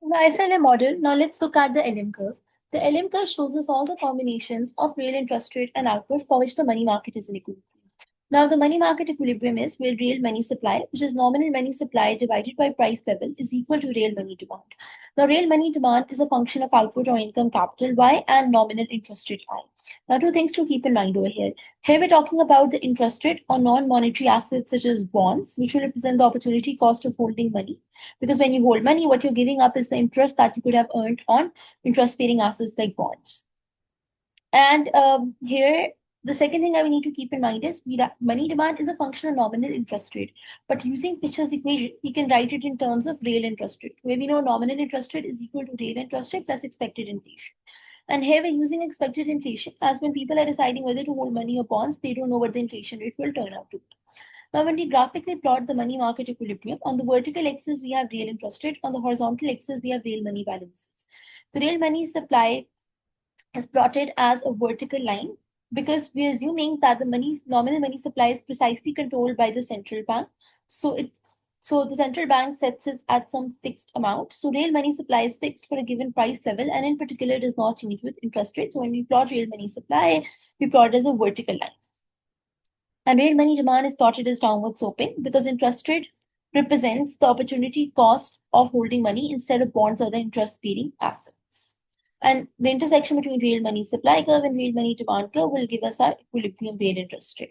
The SLM model, now let's look at the LM curve. The LM curve shows us all the combinations of real interest rate and output for which the money market is in equilibrium. Now, the money market equilibrium is where real money supply, which is nominal money supply divided by price level, is equal to real money demand. Now, real money demand is a function of output or income capital Y and nominal interest rate I. Now, two things to keep in mind over here. Here we're talking about the interest rate on non-monetary assets such as bonds, which will represent the opportunity cost of holding money. Because when you hold money, what you're giving up is the interest that you could have earned on interest-bearing assets like bonds. And here, the second thing I need to keep in mind is money demand is a function of nominal interest rate. But using Fisher's equation, we can write it in terms of real interest rate, where we know nominal interest rate is equal to real interest rate plus expected inflation. And here we're using expected inflation as when people are deciding whether to hold money or bonds, they don't know what the inflation rate will turn out to be. Now, when we graphically plot the money market equilibrium, on the vertical axis, we have real interest rate. On the horizontal axis, we have real money balances. The real money supply is plotted as a vertical line because we're assuming that the nominal money supply is precisely controlled by the central bank. So the central bank sets it at some fixed amount. So real money supply is fixed for a given price level and in particular does not change with interest rate. So when we plot real money supply, we plot it as a vertical line. And real money demand is plotted as downward sloping because interest rate represents the opportunity cost of holding money instead of bonds or the interest-bearing assets. And the intersection between real money supply curve and real money demand curve will give us our equilibrium real interest rate.